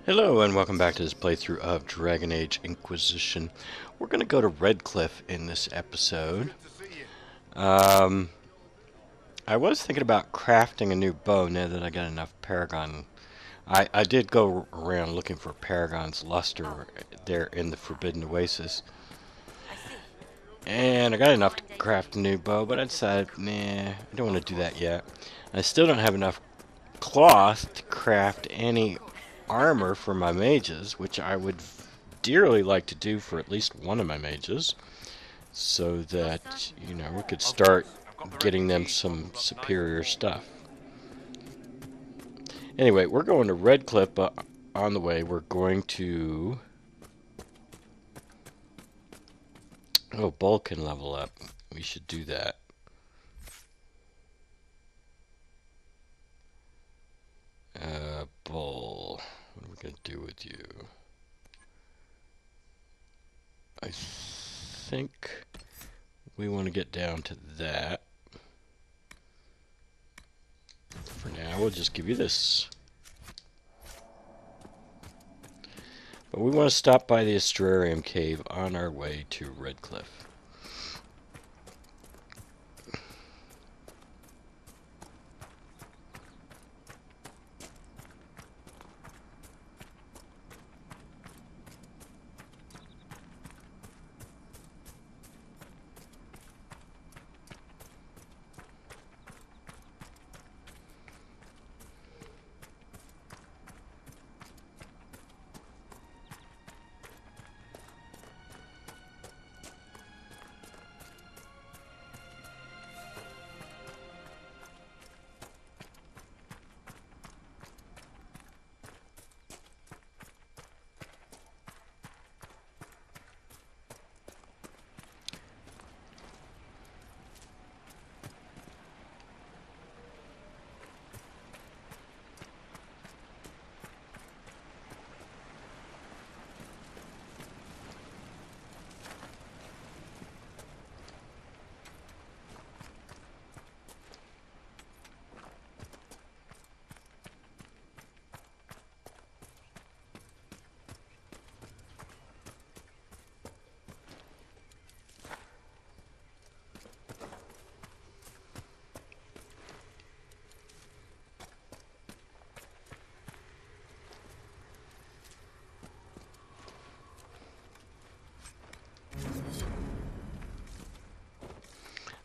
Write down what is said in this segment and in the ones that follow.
Hello and welcome back to this playthrough of Dragon Age Inquisition. We're going to go to Redcliffe in this episode. I was thinking about crafting a new bow now that I got enough Paragon. I did go around looking for Paragon's luster there in the Forbidden Oasis. And I got enough to craft a new bow, but I decided, nah, I don't want to do that yet. I still don't have enough cloth to craft any armor for my mages, which I would dearly like to do for at least one of my mages, so that, you know, we could start getting them some superior stuff. Anyway, we're going to Redcliffe, but on the way we're going to... Oh, Bull can level up. We should do that. Bull, what are we going to do with you? I think we want to get down to that. For now, we'll just give you this. But we want to stop by the Astrarium Cave on our way to Redcliffe.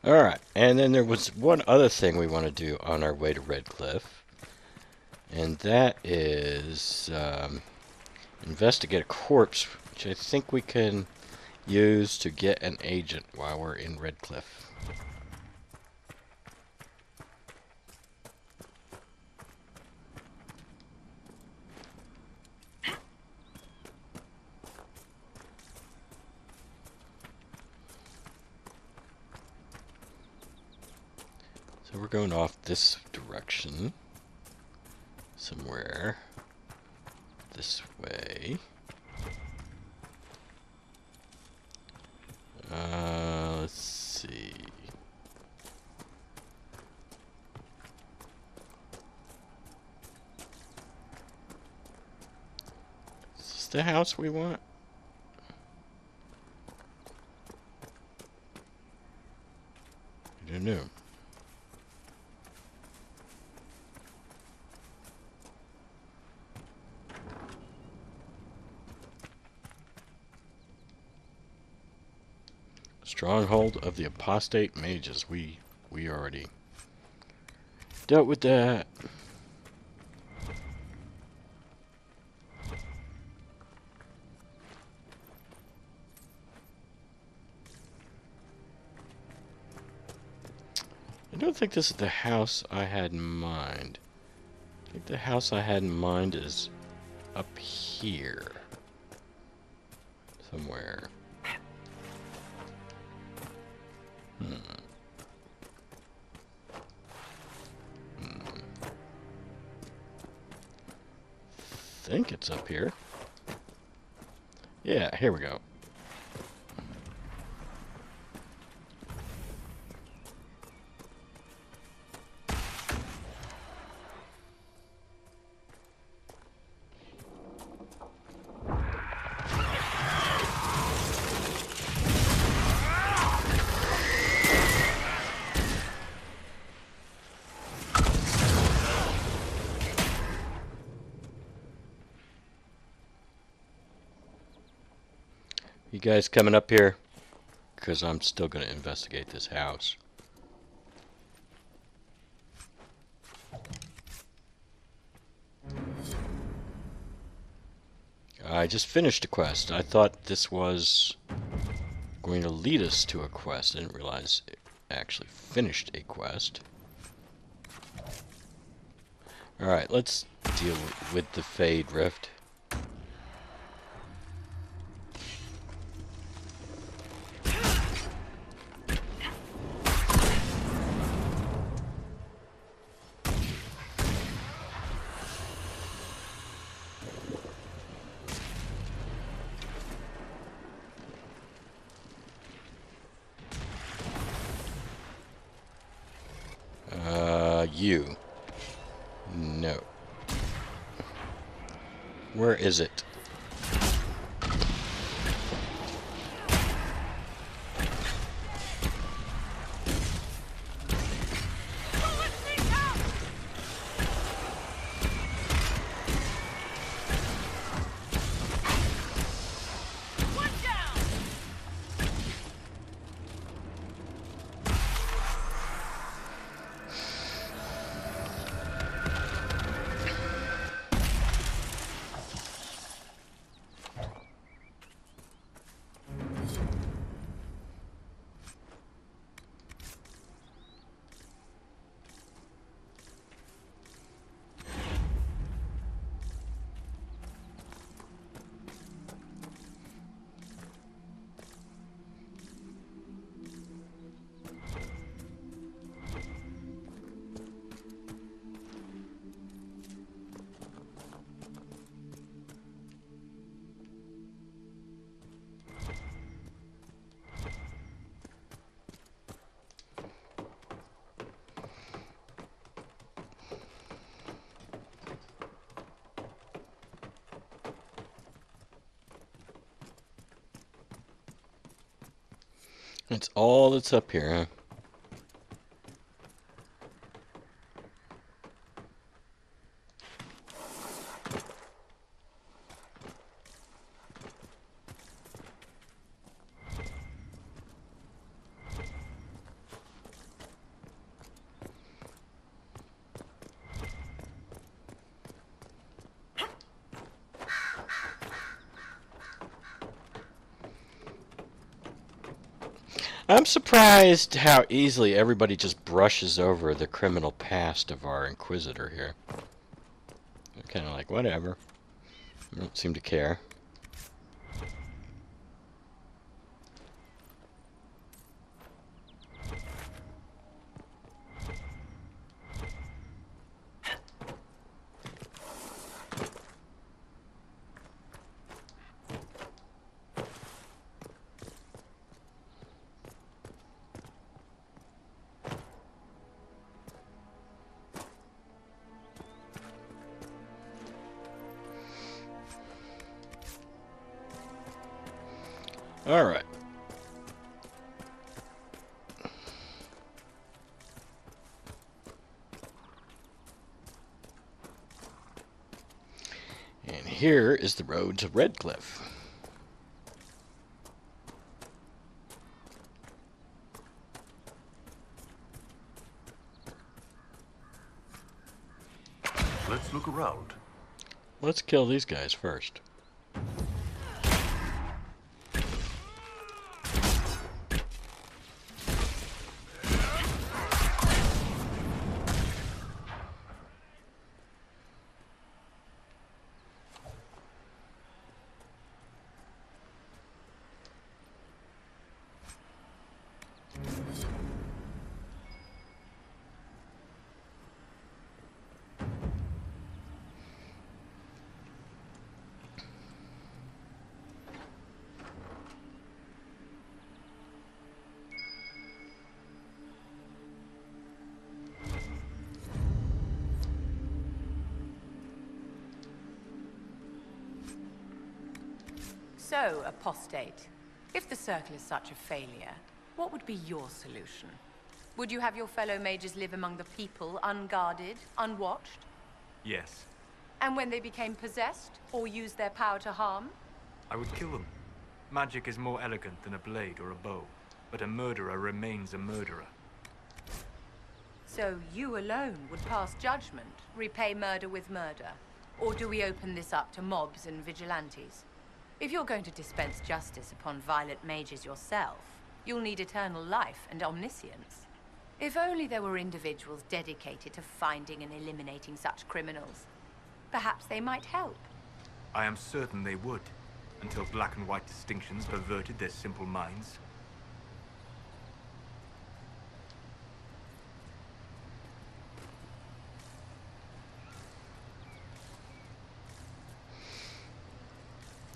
Alright, and then there was one other thing we want to do on our way to Redcliffe, and that is investigate a corpse, which I think we can use to get an agent while we're in Redcliffe. So we're going off this direction, somewhere this way. Let's see. Is this the house we want? I don't know. Stronghold of the apostate mages. We already dealt with that. I don't think this is the house I had in mind. I think the house I had in mind is up here somewhere. I think it's up here. Yeah, here we go. You guys coming up here? Because I'm still going to investigate this house. I just finished a quest. I thought this was going to lead us to a quest. I didn't realize it actually finished a quest. Alright, let's deal with the Fade Rift. You. No. Where is it? That's all that's up here, huh? I'm surprised how easily everybody just brushes over the criminal past of our Inquisitor here. They're kind of like, whatever. They don't seem to care. Alright. And here is the road to Redcliffe. Let's look around. Let's kill these guys first. So, apostate, if the circle is such a failure, what would be your solution? Would you have your fellow mages live among the people, unguarded, unwatched? Yes. And when they became possessed, or used their power to harm? I would kill them. Magic is more elegant than a blade or a bow, but a murderer remains a murderer. So you alone would pass judgment, repay murder with murder? Or do we open this up to mobs and vigilantes? If you're going to dispense justice upon violent mages yourself, you'll need eternal life and omniscience. If only there were individuals dedicated to finding and eliminating such criminals. Perhaps they might help. I am certain they would, until black and white distinctions perverted their simple minds.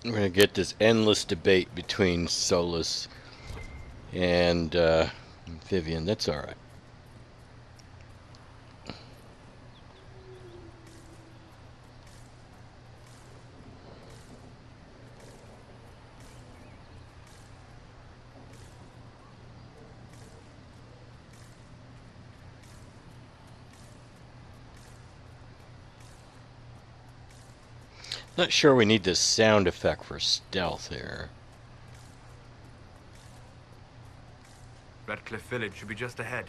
We're going to get this endless debate between Solus and Vivian. That's alright. Not sure we need this sound effect for stealth here. Redcliffe village should be just ahead.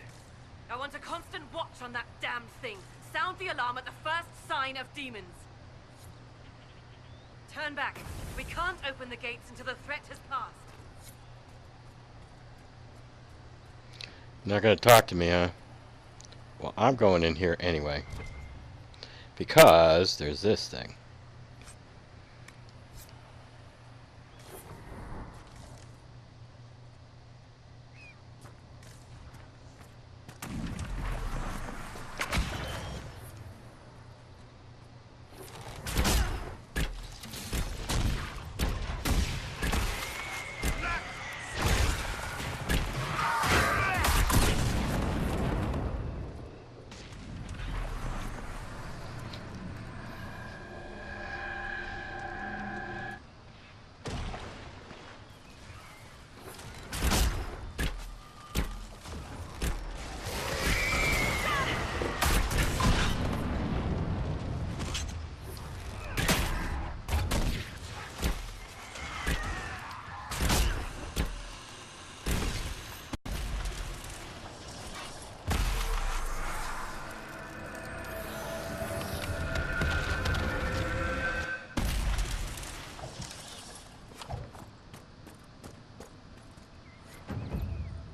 I want a constant watch on that damned thing. Sound the alarm at the first sign of demons. Turn back. We can't open the gates until the threat has passed. Not gonna talk to me, huh? Well, I'm going in here anyway. Because there's this thing.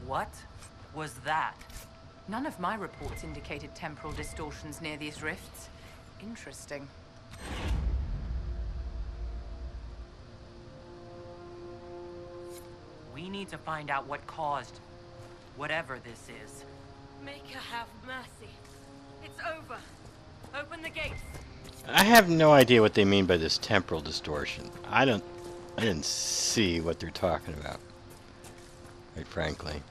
What was that? None of my reports indicated temporal distortions near these rifts. Interesting. We need to find out what caused whatever this is. Mika, have mercy. It's over. Open the gates. I have no idea what they mean by this temporal distortion. I didn't see what they're talking about, quite frankly.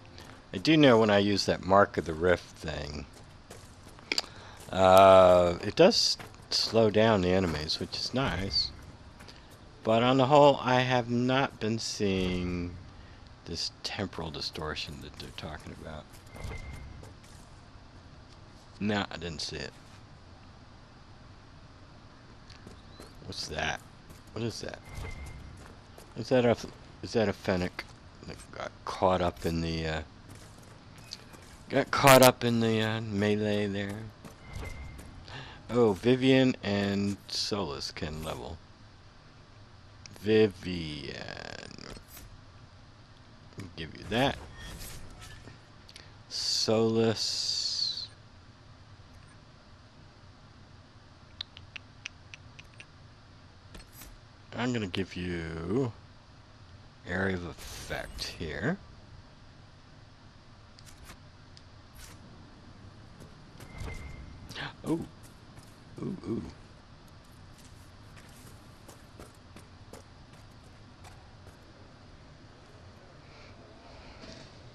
I do know when I use that Mark of the Rift thing, it does slow down the enemies, which is nice. But on the whole, I have not been seeing this temporal distortion that they're talking about. No, I didn't see it. What's that? What is that? Is that a fennec that got caught up in the melee there? Oh, Vivian and Solus can level. Vivian. I'll give you that. Solus. I'm gonna give you area of effect here. Ooh. Ooh, ooh.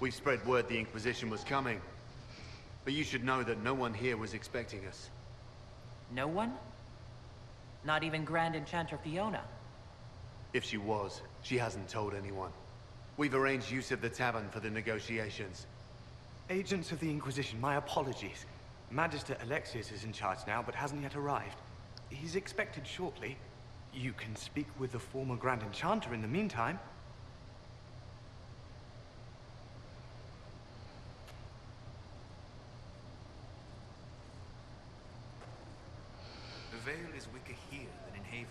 We spread word the Inquisition was coming. But you should know that no one here was expecting us. No one? Not even Grand Enchanter Fiona? If she was, she hasn't told anyone. We've arranged use of the tavern for the negotiations. Agents of the Inquisition, my apologies. Magister Alexius is in charge now, but hasn't yet arrived. He's expected shortly. You can speak with the former Grand Enchanter in the meantime. Veil is weaker here than in Haven.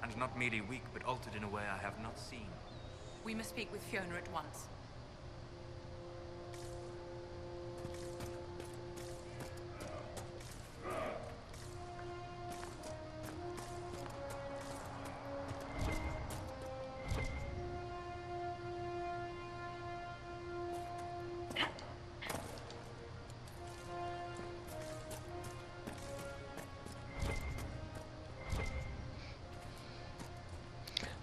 And not merely weak, but altered in a way I have not seen. We must speak with Fiona at once.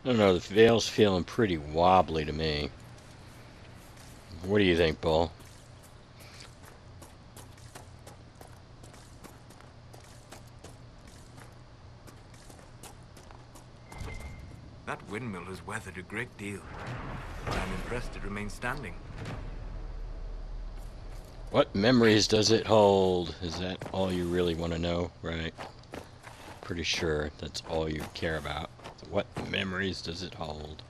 I don't know, the Veil's feeling pretty wobbly to me. What do you think, Bull? That windmill has weathered a great deal. I am impressed it remains standing. What memories does it hold? Is that all you really want to know, right? Pretty sure that's all you care about. What memories does it hold?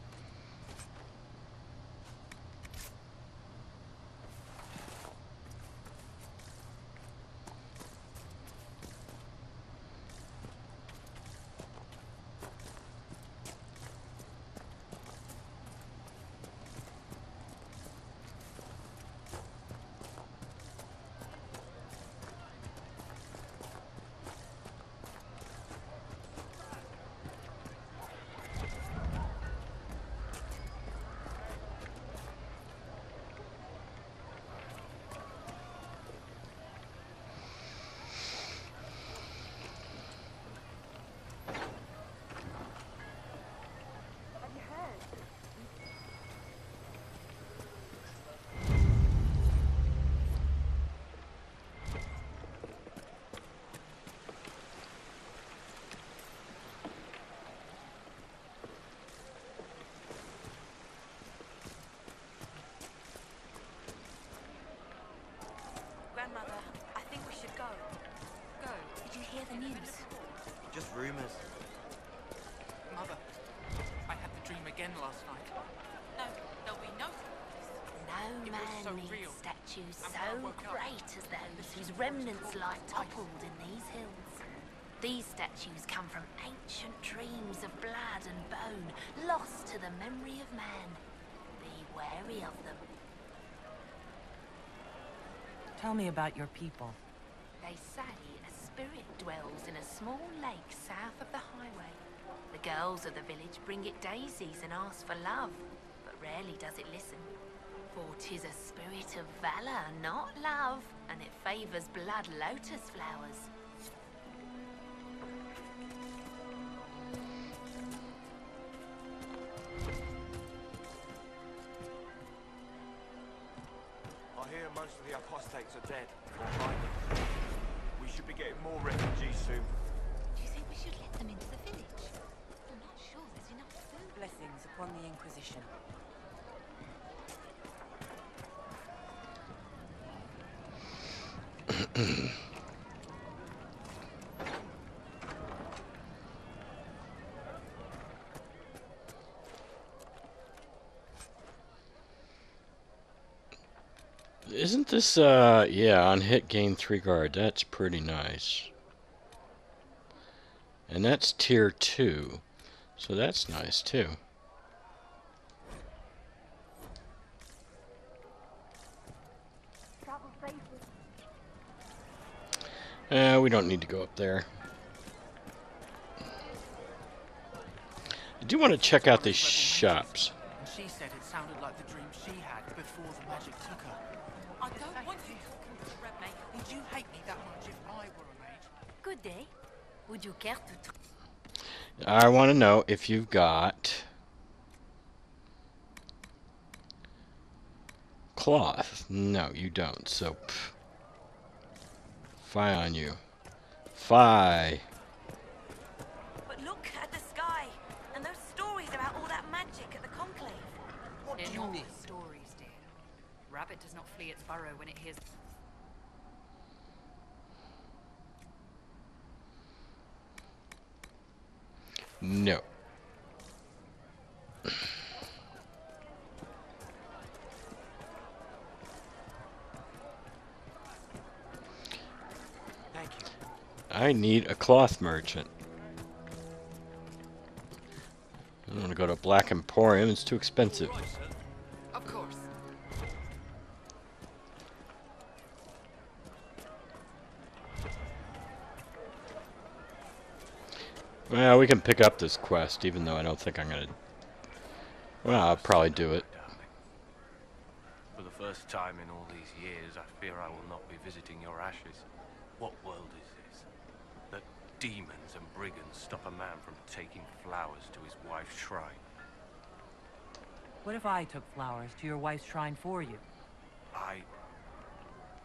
Grandmother, I think we should go. Go. Did you hear the news? Just rumors. Mother, I had the dream again last night. No, there'll be no surprise. No It was man so needs real. statues And when so I woke up, great as those whose remnants lie toppled in these hills. These statues come from ancient dreams of blood and bone, lost to the memory of man. Be wary of them. Tell me about your people. They say a spirit dwells in a small lake south of the highway. The girls of the village bring it daisies and ask for love, but rarely does it listen. For 'tis a spirit of valor, not love, and it favors blood lotus flowers. I hear most of the apostates are dead, or hiding. We should be getting more refugees soon. Do you think we should let them into the village? I'm not sure there's enough food. Blessings upon the Inquisition. Isn't this, yeah, on hit gain 3 guard. That's pretty nice. And that's tier 2. So that's nice, too. We don't need to go up there. I do want to check out these shops. And she said it sounded like the dream she had before the magic took her. I don't want you talking to the red mate. Would you hate me that much if I were a mage? Good day. Would you care to... I want to know if you've got cloth. No, you don't. So, fie on you. Fie. But look at the sky, and those stories about all that magic at the conclave. What They're do you not mean? stories, dear. Rabbit does not flee its burrow when it hears... No. Thank you. I need a cloth merchant. I don't want to go to Black Emporium, it's too expensive. Right, sir. Of course. Well, we can pick up this quest, even though I don't think I'm gonna... Well, I'll probably do it. For the first time in all these years, I fear I will not be visiting your ashes. What world is this? That demons and brigands stop a man from taking flowers to his wife's shrine. What if I took flowers to your wife's shrine for you? I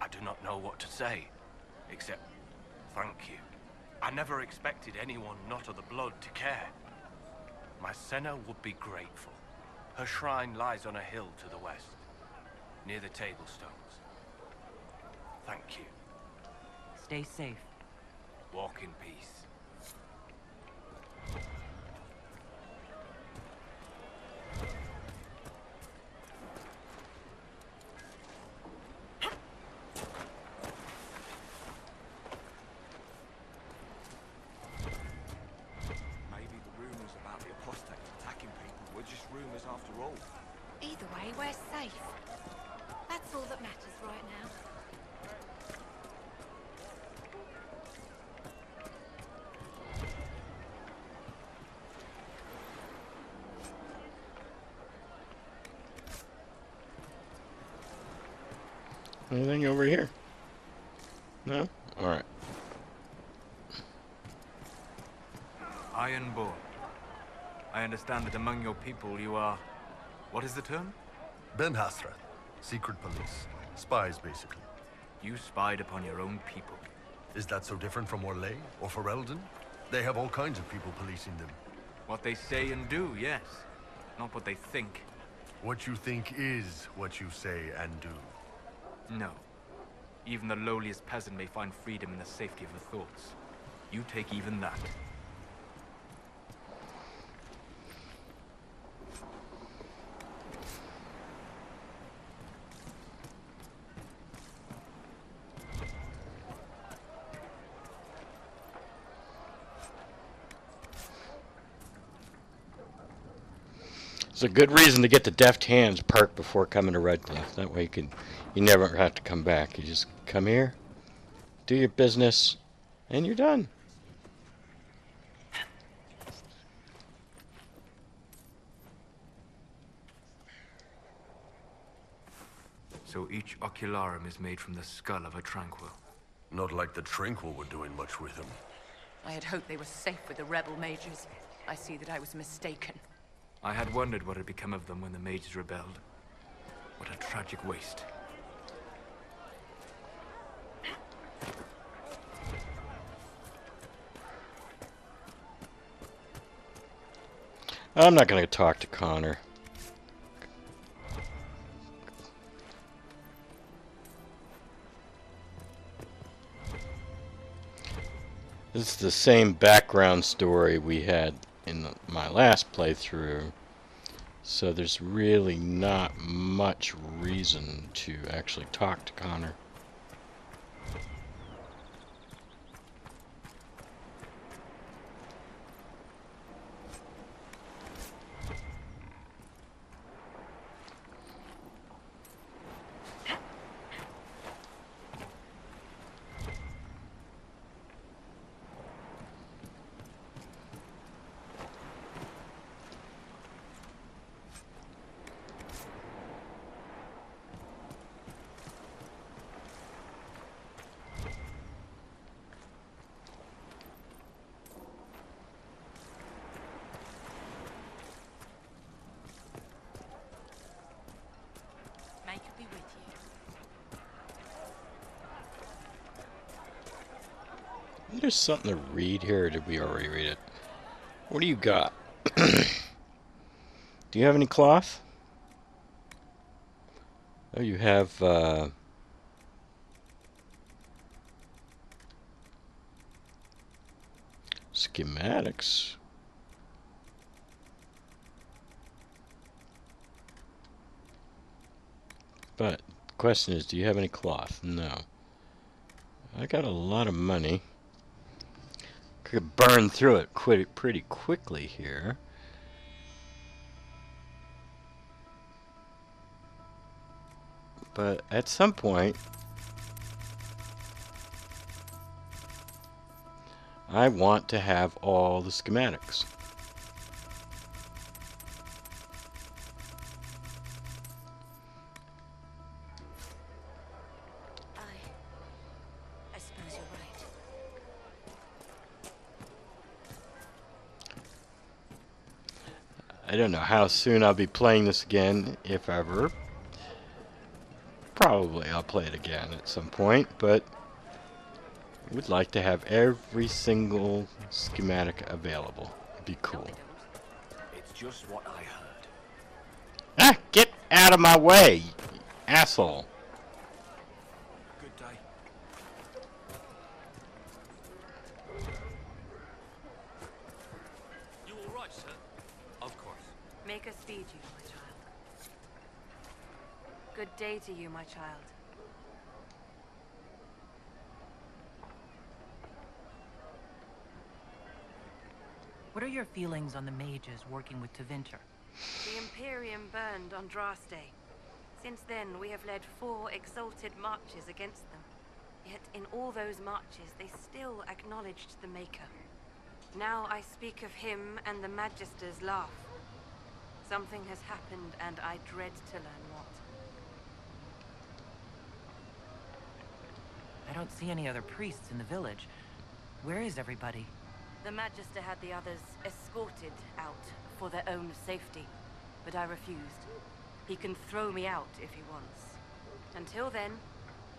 do not know what to say, except thank you. I never expected anyone not of the blood to care. My Senna would be grateful. Her shrine lies on a hill to the west, near the tablstones. Thank you. Stay safe. Walk in peace. Maybe the rumors about the apostates attacking people were just rumors after all. Either way, we're safe. That's all that matters right now. Anything over here? No? Alright. Ironborn. I understand that among your people you are... What is the term? Ben Hasrat. Secret police. Spies, basically. You spied upon your own people. Is that so different from Orlais or Ferelden? They have all kinds of people policing them. What they say and do, yes. Not what they think. What you think is what you say and do. No. Even the lowliest peasant may find freedom in the safety of her thoughts. You take even that. It's a good reason to get the deft hands perk before coming to Redcliffe. That way you never have to come back. You just come here, do your business, and you're done. So each ocularum is made from the skull of a tranquil. Not like the Tranquil were doing much with them. I had hoped they were safe with the rebel mages. I see that I was mistaken. I had wondered what had become of them when the mages rebelled. What a tragic waste. I'm not going to talk to Connor. This is the same background story we had in my last playthrough, so there's really not much reason to actually talk to Connor. Mika be with you. There's something to read here, or did we already read it? What do you got? Do you have any cloth? Oh, you have, schematics. But the question is, do you have any cloth? No. I got a lot of money. could burn through it pretty quickly here. But at some point, I want to have all the schematics. I suppose you're right. I don't know how soon I'll be playing this again, if ever. Probably I'll play it again at some point, but I would like to have every single schematic available. It'd be cool. It's just what I heard. Ah! Get out of my way, you asshole! Good day. You all right, sir? Of course. Make us feed you, my child. Good day to you, my child. What are your feelings on the mages working with Tevinter? The Imperium burned on Draft Day. Since then, we have led 4 exalted marches against them. Yet in all those marches, they still acknowledged the Maker. Now I speak of him and the Magisters laugh. Something has happened, and I dread to learn what. I don't see any other priests in the village. Where is everybody? The Magister had the others escorted out for their own safety, but I refused. He can throw me out if he wants. Until then,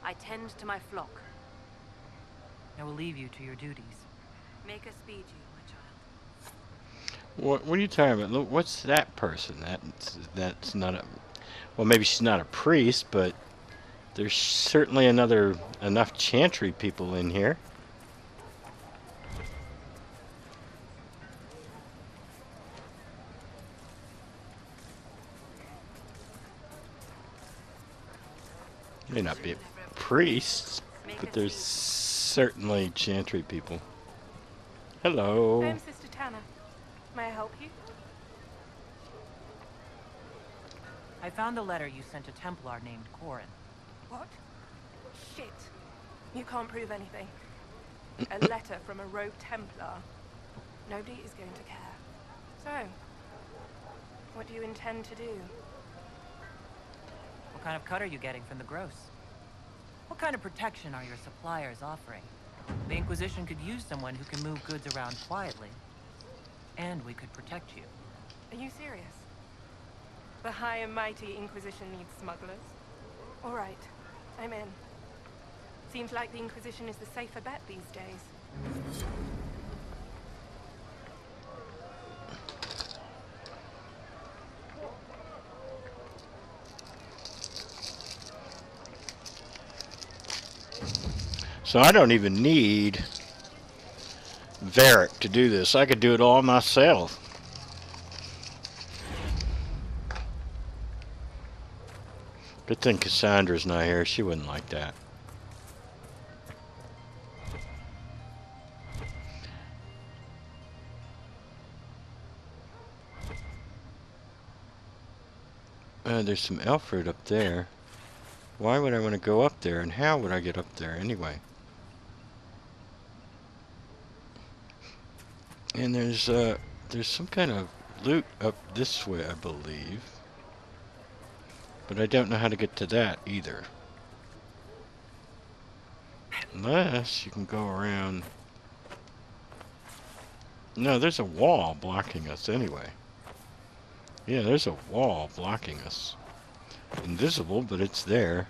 I tend to my flock. I will leave you to your duties. Make us feed you, my child. What are you talking about? Look, what's that person? That's not a... Well, maybe she's not a priest, but there's certainly enough chantry people in here. May not be priests, but there's certainly chantry people. Hello. I'm Sister Tanner. May I help you? I found a letter you sent a Templar named Corin. What? Shit. You can't prove anything. A letter from a rogue Templar. Nobody is going to care. So, what do you intend to do? What kind of cut are you getting from the gross? What kind of protection are your suppliers offering? The Inquisition could use someone who can move goods around quietly. And we could protect you. Are you serious? The High and Mighty Inquisition needs smugglers? All right, I'm in. Seems like the Inquisition is the safer bet these days. So I don't even need Varric to do this. I could do it all myself. Good thing Cassandra's not here. She wouldn't like that. There's some elf fruit up there. Why would I want to go up there, and how would I get up there anyway? And there's some kind of loot up this way, I believe. But I don't know how to get to that either. Unless you can go around... No, there's a wall blocking us anyway. Yeah, there's a wall blocking us. Invisible, but it's there.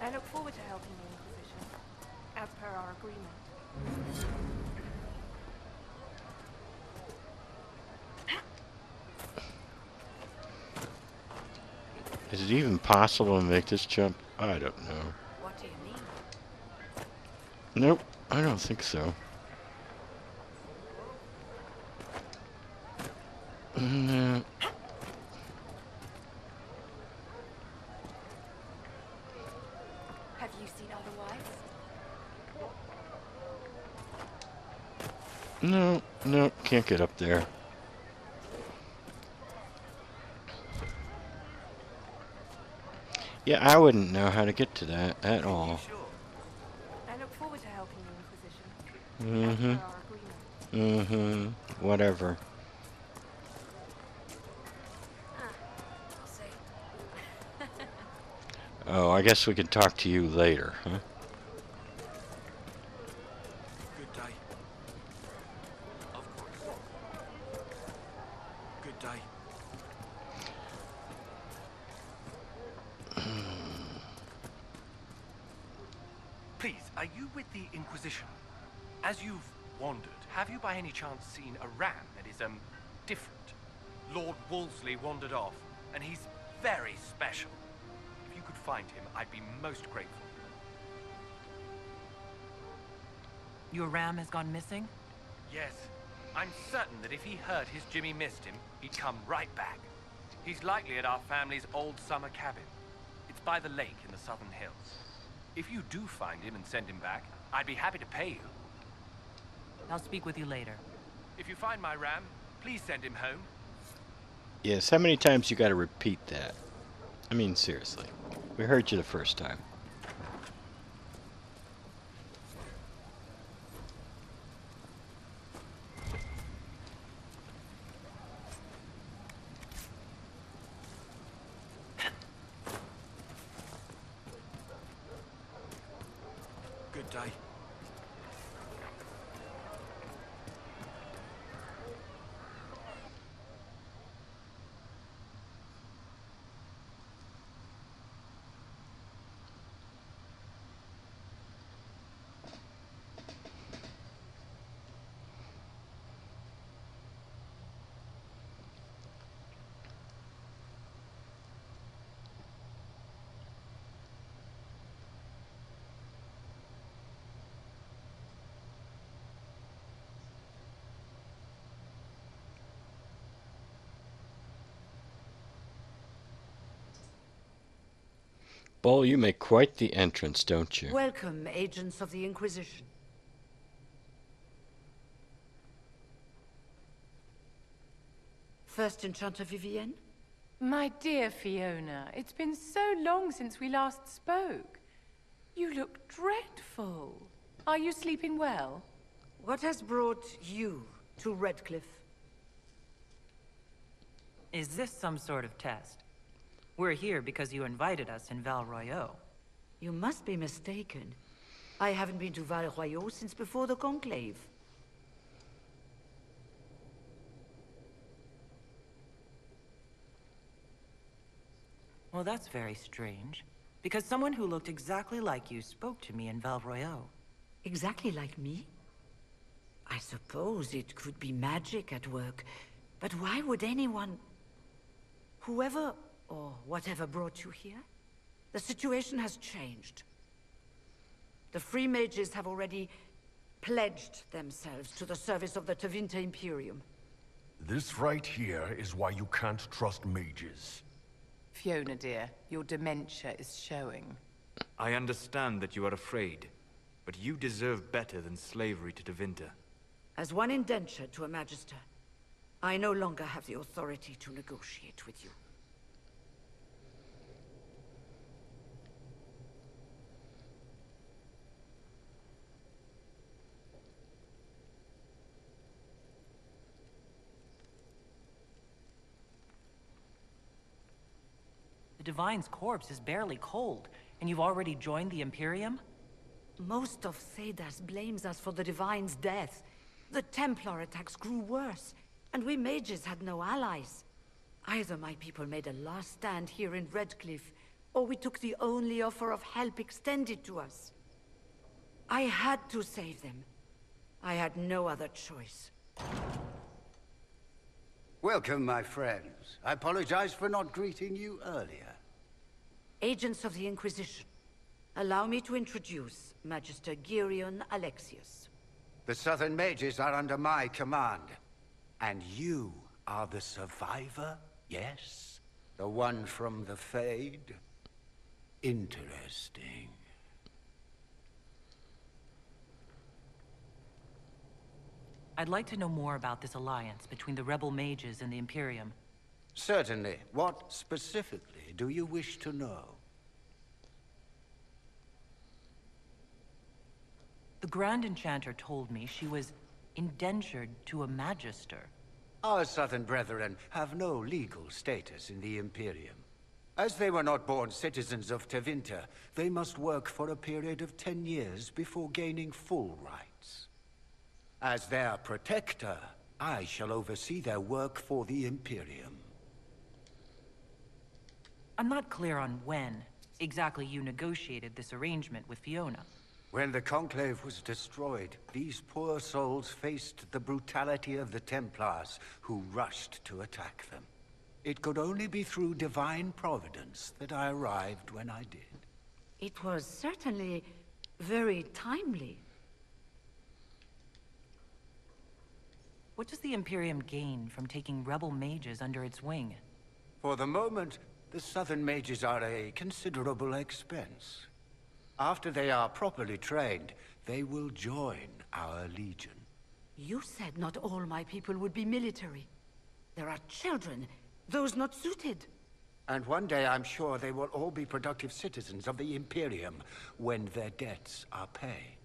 I look forward to helping the Inquisition, as per our agreement. Is it even possible to make this jump? I don't know. What do you mean? Nope, I don't think so. you seen otherwise? No, no, can't get up there. Yeah, I wouldn't know how to get to that at all. I look forward to helping the Inquisition. As per our agreement. Whatever. I'll say. Oh, I guess we can talk to you later, huh? Good day. Of course. Good day. Please, are you with the Inquisition? As you've wandered, have you by any chance seen a ram that is, different? Lord Wolseley wandered off, and he's very special. If you could find him, I'd be most grateful. Your ram has gone missing? Yes. I'm certain that if he heard his Jimmy missed him, he'd come right back. He's likely at our family's old summer cabin. It's by the lake in the southern hills. If you do find him and send him back, I'd be happy to pay you. I'll speak with you later. If you find my ram, please send him home. Yes, how many times you gotta repeat that? I mean, seriously. We heard you the first time. Good day. Bull, you make quite the entrance, don't you? Welcome, agents of the Inquisition. First Enchanter Vivienne? My dear Fiona, it's been so long since we last spoke. You look dreadful. Are you sleeping well? What has brought you to Redcliffe? Is this some sort of test? We're here because you invited us in Val Royeaux. You must be mistaken. I haven't been to Val Royeaux since before the Conclave. Well, that's very strange. Because someone who looked exactly like you spoke to me in Val Royeaux. Exactly like me? I suppose it could be magic at work. But why would anyone... Whoever or whatever brought you here? The situation has changed. The Free Mages have already pledged themselves to the service of the Tevinter Imperium. This right here is why you can't trust mages. Fiona, dear, your dementia is showing. I understand that you are afraid, but you deserve better than slavery to Tevinter. As one indentured to a Magister, I no longer have the authority to negotiate with you. The Divine's corpse is barely cold, and you've already joined the Imperium? Most of Thedas blames us for the Divine's death. The Templar attacks grew worse, and we mages had no allies. Either my people made a last stand here in Redcliffe, or we took the only offer of help extended to us. I had to save them. I had no other choice. Welcome, my friends. I apologize for not greeting you earlier. Agents of the Inquisition, allow me to introduce Magister Girion Alexius. The Southern Mages are under my command. And you are the survivor, yes? The one from the Fade? Interesting. I'd like to know more about this alliance between the rebel mages and the Imperium. Certainly. What specifically do you wish to know? The Grand Enchanter told me she was indentured to a Magister. Our southern brethren have no legal status in the Imperium. As they were not born citizens of Tevinter, they must work for a period of 10 years before gaining full rights. As their protector, I shall oversee their work for the Imperium. I'm not clear on when exactly you negotiated this arrangement with Fiona. When the Conclave was destroyed, these poor souls faced the brutality of the Templars, who rushed to attack them. It could only be through divine providence that I arrived when I did. It was certainly very timely. What does the Imperium gain from taking rebel mages under its wing? For the moment, the southern mages are a considerable expense. After they are properly trained, they will join our legion. You said not all my people would be military. There are children, those not suited. And one day I'm sure they will all be productive citizens of the Imperium when their debts are paid.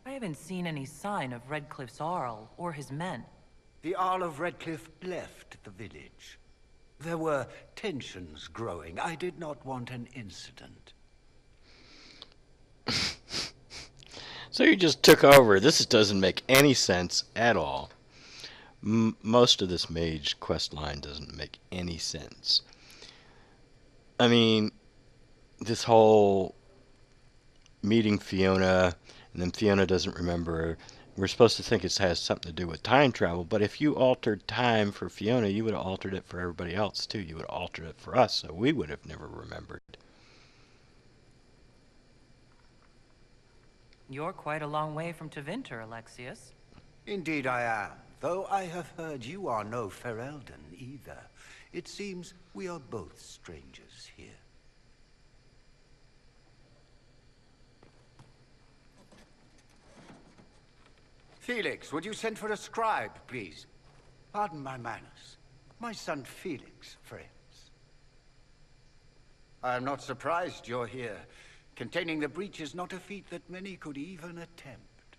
I haven't seen any sign of Redcliffe's Arl or his men. The Arl of Redcliffe left the village. There were tensions growing. I did not want an incident. So you just took over. This doesn't make any sense at all. Most of this mage quest line doesn't make any sense. I mean, this whole meeting Fiona, and then Fiona doesn't remember. We're supposed to think it has something to do with time travel, but if you altered time for Fiona, you would have altered it for everybody else too. You would have altered it for us, so we would have never remembered. You're quite a long way from Tevinter, Alexius. Indeed I am, though I have heard you are no Ferelden either. It seems we are both strangers here. Felix, would you send for a scribe, please? Pardon my manners. My son Felix, friends. I am not surprised you're here. Containing the breach is not a feat that many could even attempt.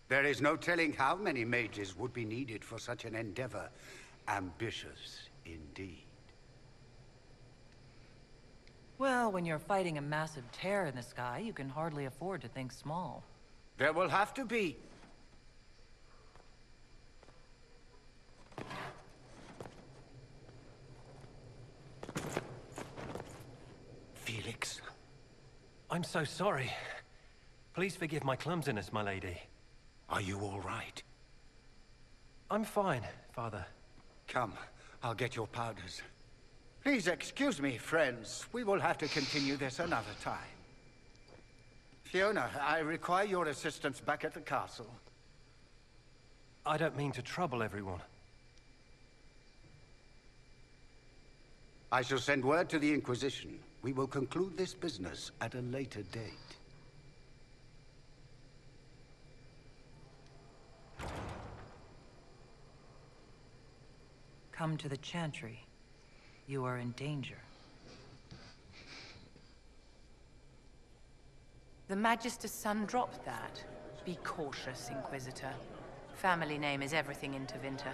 There is no telling how many mages would be needed for such an endeavor. Ambitious, indeed. Well, when you're fighting a massive tear in the sky, you can hardly afford to think small. There will have to be. Felix. I'm so sorry. Please forgive my clumsiness, my lady. Are you all right? I'm fine, Father. Come, I'll get your powders. Please excuse me, friends. We will have to continue this another time. Fiona, I require your assistance back at the castle. I don't mean to trouble everyone. I shall send word to the Inquisition. We will conclude this business at a later date. Come to the Chantry. You are in danger. The Magister's son dropped that. Be cautious, Inquisitor. Family name is everything in Tevinter.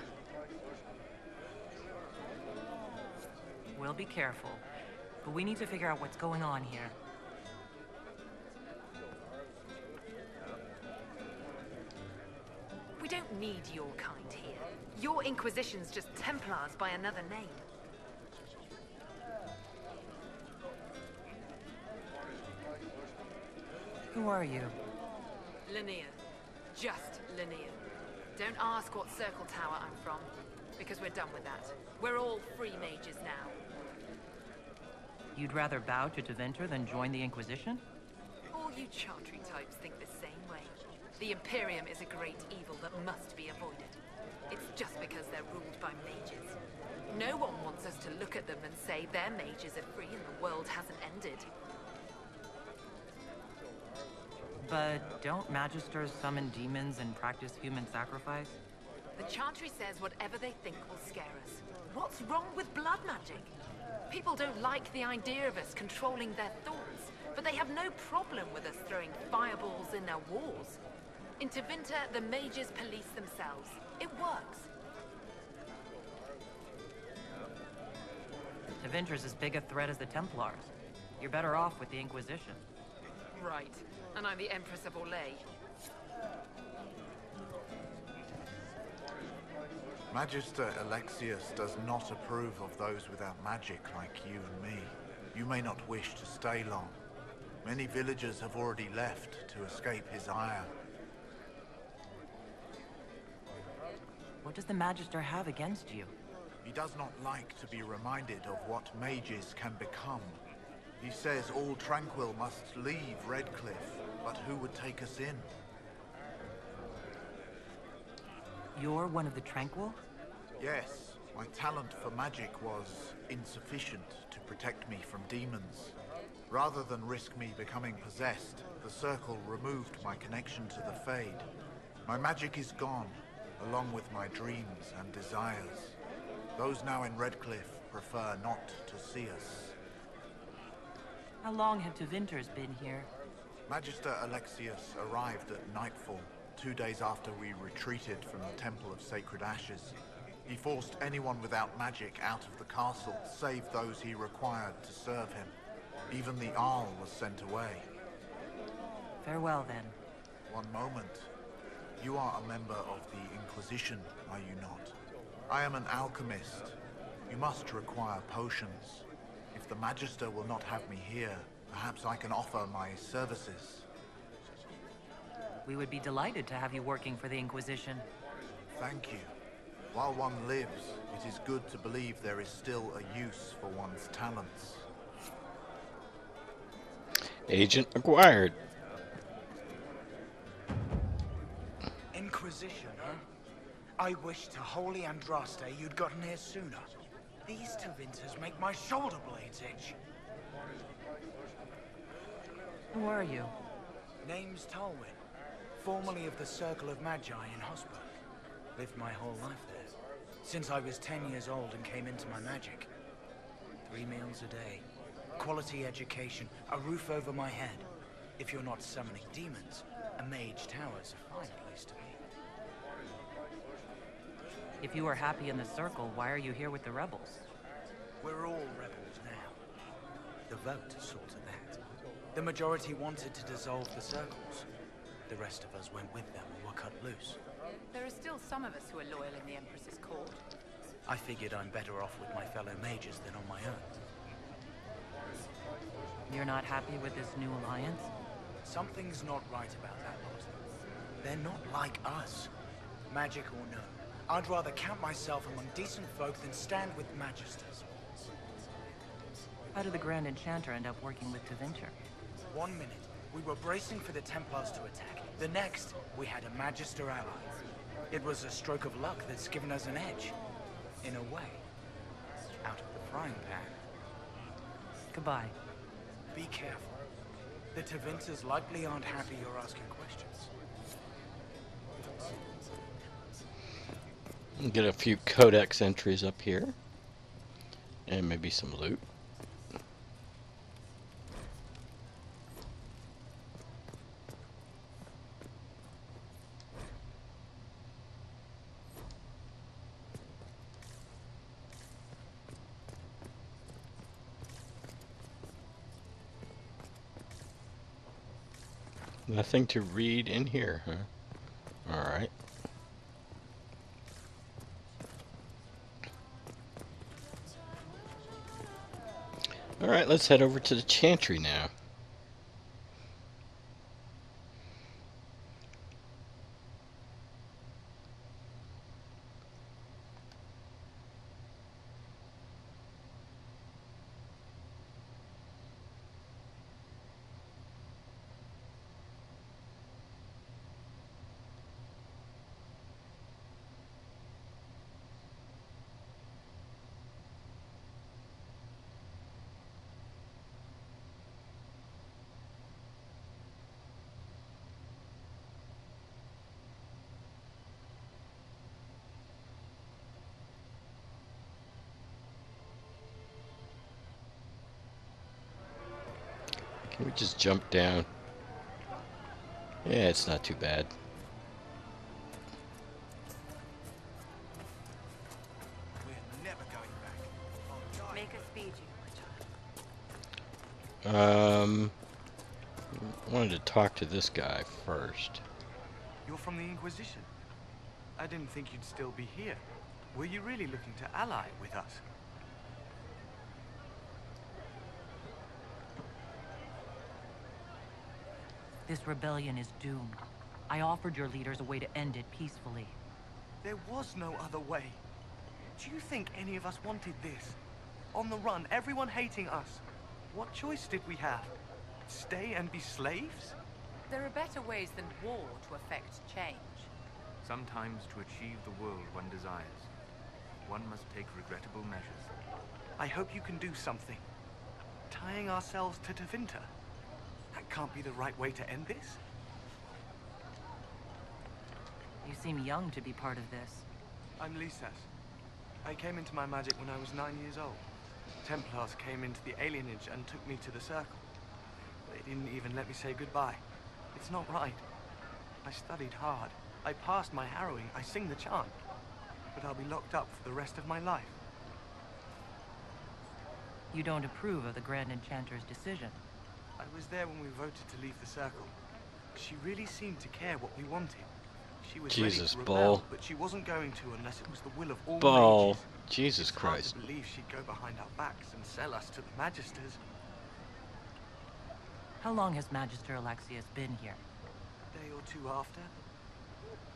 We'll be careful, but we need to figure out what's going on here. We don't need your kind here. Your Inquisition's just Templars by another name. Who are you? Linnea. Just Linnea. Don't ask what Circle Tower I'm from, because we're done with that. We're all free mages now. You'd rather bow to Tevinter than join the Inquisition? All you Chantry types think the same way. The Imperium is a great evil that must be avoided. It's just because they're ruled by mages. No one wants us to look at them and say their mages are free and the world hasn't ended. But don't magisters summon demons and practice human sacrifice? The Chantry says whatever they think will scare us. What's wrong with blood magic? People don't like the idea of us controlling their thoughts, but they have no problem with us throwing fireballs in their walls. In Tevinter, the mages police themselves. It works. Tevinter's as big a threat as the Templars. You're better off with the Inquisition. Right. And I'm the Empress of Orlais. Magister Alexius does not approve of those without magic like you and me. You may not wish to stay long. Many villagers have already left to escape his ire. What does the Magister have against you? He does not like to be reminded of what mages can become. He says all Tranquil must leave Redcliffe, but who would take us in? You're one of the Tranquil? Yes, my talent for magic was insufficient to protect me from demons. Rather than risk me becoming possessed, the Circle removed my connection to the Fade. My magic is gone, along with my dreams and desires. Those now in Redcliffe prefer not to see us. How long have Tevinters been here? Magister Alexius arrived at nightfall, 2 days after we retreated from the Temple of Sacred Ashes. He forced anyone without magic out of the castle, save those he required to serve him. Even the Arl was sent away. Farewell, then. One moment. You are a member of the Inquisition, are you not? I am an alchemist. You must require potions. If the Magister will not have me here, perhaps I can offer my services. We would be delighted to have you working for the Inquisition. Thank you. While one lives, it is good to believe there is still a use for one's talents. Agent acquired. Inquisition, huh? I wish to Holy Andraste you'd gotten here sooner. These Tevinters make my shoulder blades itch. Who are you? Name's Talwyn, formerly of the Circle of Magi in Hosberg. Lived my whole life there, since I was 10 years old and came into my magic. 3 meals a day, quality education, a roof over my head. If you're not summoning demons, a mage tower's a fine place to be. If you are happy in the Circle, why are you here with the rebels? We're all rebels now. The vote saw to that. The majority wanted to dissolve the Circles. The rest of us went with them and were cut loose. There are still some of us who are loyal in the Empress's court. I figured I'm better off with my fellow mages than on my own. You're not happy with this new alliance? Something's not right about that lot. They're not like us. Magic or no, I'd rather count myself among decent folk than stand with magisters. How did the Grand Enchanter end up working with Tevinter? 1 minute, we were bracing for the Templars to attack. The next, we had a Magister ally. It was a stroke of luck that's given us an edge. In a way. Out of the frying pan. Goodbye. Be careful. The Tevinters likely aren't happy you're asking questions. Get a few codex entries up here. And maybe some loot. Nothing to read in here, huh? Alright. Alright, let's head over to the Chantry now. Can we just jump down? Yeah, it's not too bad. We're never going back. Make us feed you, my child. I wanted to talk to this guy first. You're from the Inquisition. I didn't think you'd still be here. Were you really looking to ally with us? This rebellion is doomed. I offered your leaders a way to end it peacefully. There was no other way. Do you think any of us wanted this? On the run, everyone hating us. What choice did we have? Stay and be slaves? There are better ways than war to affect change. Sometimes to achieve the world one desires, one must take regrettable measures. I hope you can do something. Tying ourselves to Tevinter. That can't be the right way to end this. You seem young to be part of this. I'm Lisas. I came into my magic when I was 9 years old. Templars came into the alienage and took me to the Circle. They didn't even let me say goodbye. It's not right. I studied hard. I passed my harrowing. I sing the chant. But I'll be locked up for the rest of my life. You don't approve of the Grand Enchanter's decision. I was there when we voted to leave the Circle. She really seemed to care what we wanted. She was ready Jesus, to rebel, Bull. but she wasn't going to unless it was the will of all Bull. mages. Jesus It's hard Christ. to believe she'd go behind our backs and sell us to the Magisters. How long has Magister Alexius been here? A day or two after.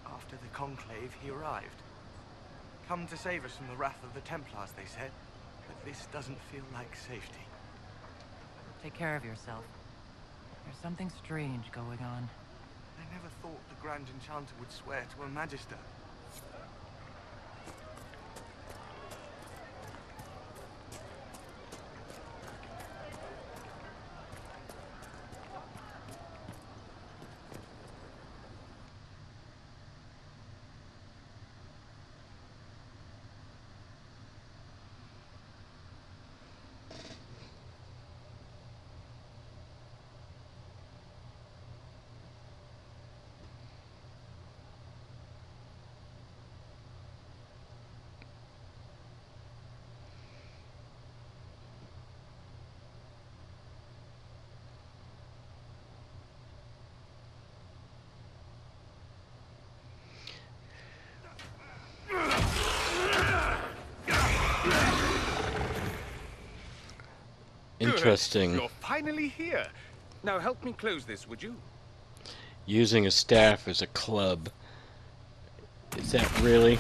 After the Conclave, he arrived. Come to save us from the wrath of the Templars, they said. But this doesn't feel like safety. Take care of yourself. There's something strange going on. I never thought the Grand Enchanter would swear to a Magister. Interesting. You're finally here. Now help me close this, would you? Using a staff as a club. Is that really?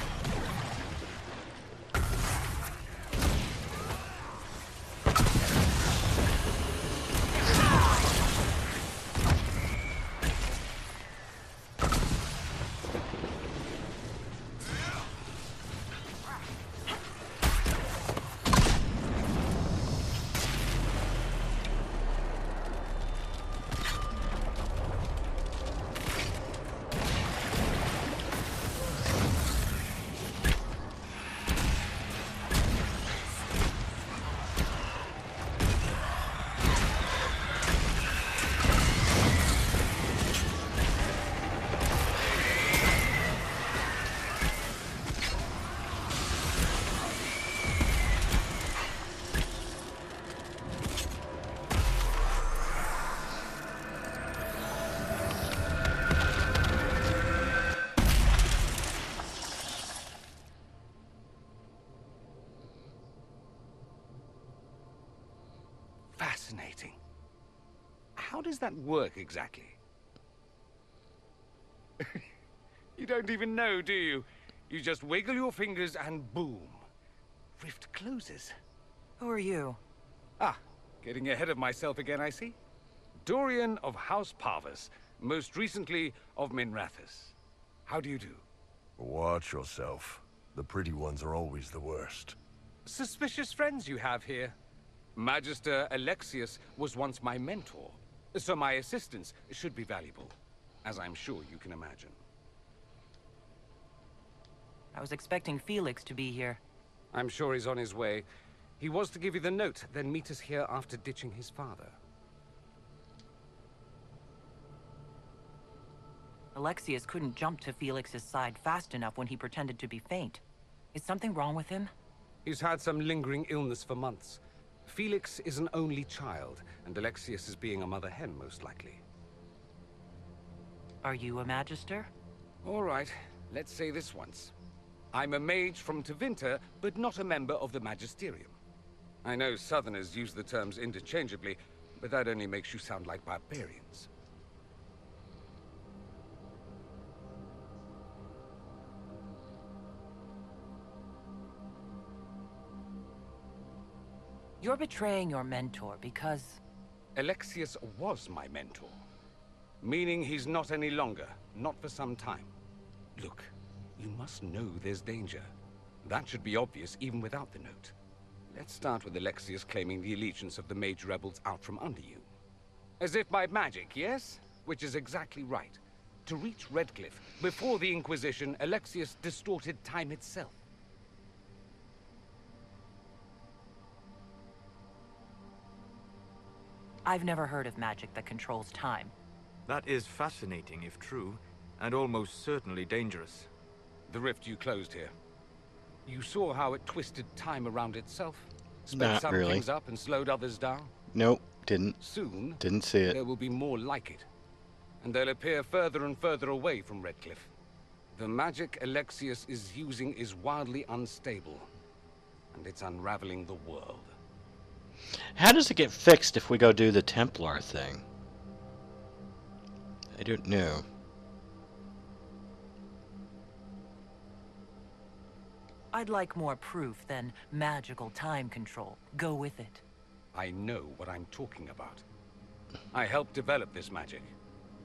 Fascinating. How does that work exactly? You don't even know, do you? You just wiggle your fingers and boom. Rift closes. Who are you? Ah, getting ahead of myself again, I see. Dorian of House Parvus, most recently of Minrathous. How do you do? Watch yourself. The pretty ones are always the worst. Suspicious friends you have here. Magister Alexius was once my mentor, so my assistance should be valuable, as I'm sure you can imagine. I was expecting Felix to be here. I'm sure he's on his way. He was to give you the note, then meet us here after ditching his father. Alexius couldn't jump to Felix's side fast enough when he pretended to be faint. Is something wrong with him? He's had some lingering illness for months. Felix is an only child, and Alexius is being a mother hen, most likely. Are you a magister? All right, let's say this once. I'm a mage from Tevinter, but not a member of the Magisterium. I know Southerners use the terms interchangeably, but that only makes you sound like barbarians. You're betraying your mentor because... Alexius was my mentor. Meaning he's not any longer. Not for some time. Look, you must know there's danger. That should be obvious even without the note. Let's start with Alexius claiming the allegiance of the mage rebels out from under you. As if by magic, yes? Which is exactly right. To reach Redcliffe, before the Inquisition, Alexius distorted time itself. I've never heard of magic that controls time. That is fascinating if true, and almost certainly dangerous. The rift you closed here. You saw how it twisted time around itself? Sped Not some really. things up and slowed others down? Nope, didn't. Soon, Didn't see it. there will be more like it. And they'll appear further and further away from Redcliffe. The magic Alexius is using is wildly unstable. And it's unraveling the world. How does it get fixed if we go do the Templar thing? I don't know. I'd like more proof than magical time control. Go with it. I know what I'm talking about. I helped develop this magic.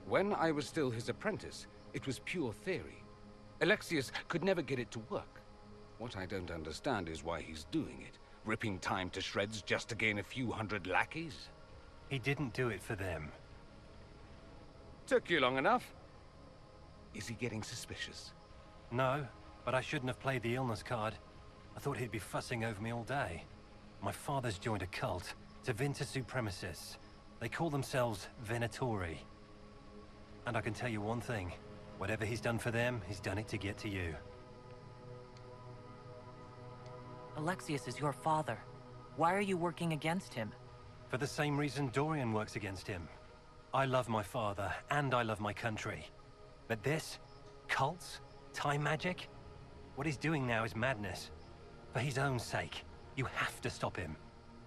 When I was still his apprentice, it was pure theory. Alexius could never get it to work. What I don't understand is why he's doing it. Ripping time to shreds just to gain a few hundred lackeys? He didn't do it for them. Took you long enough. Is he getting suspicious? No, but I shouldn't have played the illness card. I thought he'd be fussing over me all day. My father's joined a cult, Tevinter supremacists. They call themselves Venatori. And I can tell you one thing. Whatever he's done for them, he's done it to get to you. Alexius is your father. Why are you working against him? For the same reason Dorian works against him. I love my father, and I love my country. But this? Cults? Time magic? What he's doing now is madness. For his own sake, you have to stop him.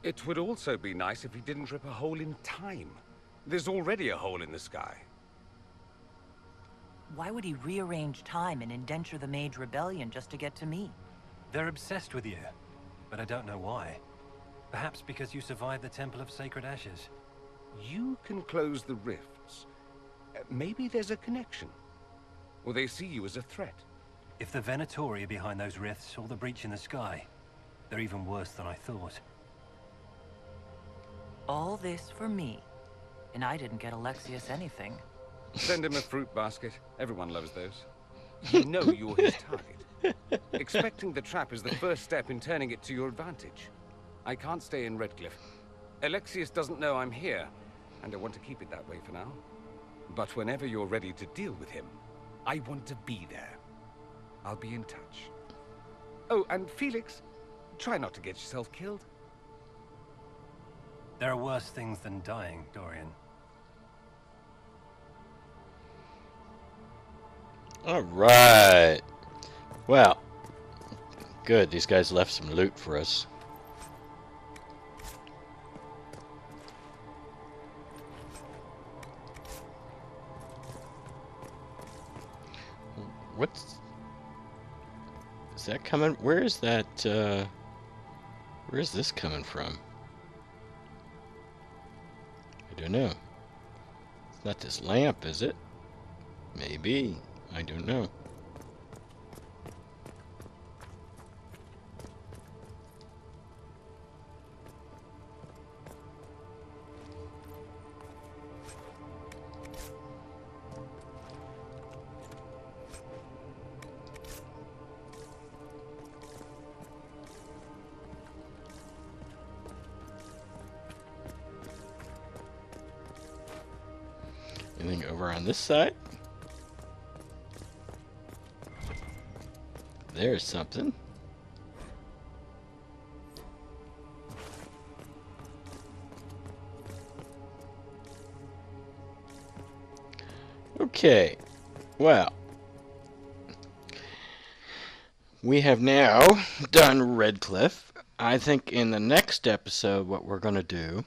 It would also be nice if he didn't rip a hole in time. There's already a hole in the sky. Why would he rearrange time and indenture the Mage Rebellion just to get to me? They're obsessed with you, but I don't know why. Perhaps because you survived the Temple of Sacred Ashes. You can close the rifts. Maybe there's a connection. Or they see you as a threat. If the Venatori are behind those rifts or the breach in the sky, they're even worse than I thought. All this for me, and I didn't get Alexius anything. Send him a fruit basket. Everyone loves those. You know you're his target. Expecting the trap is the first step in turning it to your advantage. I can't stay in Redcliffe. Alexius doesn't know I'm here, and I want to keep it that way for now. But whenever you're ready to deal with him, I want to be there. I'll be in touch. Oh, and Felix, try not to get yourself killed. There are worse things than dying, Dorian. All right. Well, good. These guys left some loot for us. What's... Is that coming? Where is that, where is this coming from? I don't know. It's not this lamp, is it? Maybe. I don't know. Anything over on this side? there's something. Okay, well, we have now done Redcliffe. I think in the next episode what we're going to do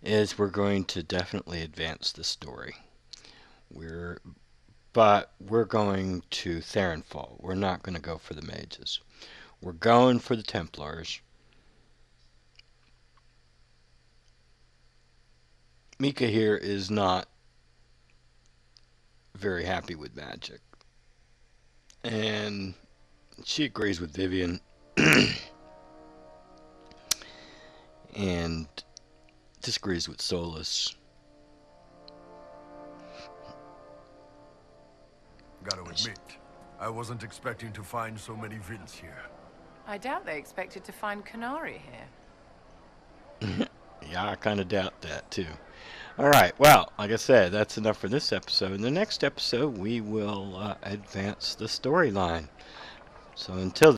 is we're going to definitely advance the story. But we're going to Theronfall. We're not going to go for the mages. We're going for the Templars. Mika here is not very happy with magic. And she agrees with Vivian. And disagrees with Solus. Gotta admit, I wasn't expecting to find so many Vints here. I doubt they expected to find Canary here. Yeah, I kind of doubt that too. Alright, well, like I said, that's enough for this episode. In the next episode, we will advance the storyline. So until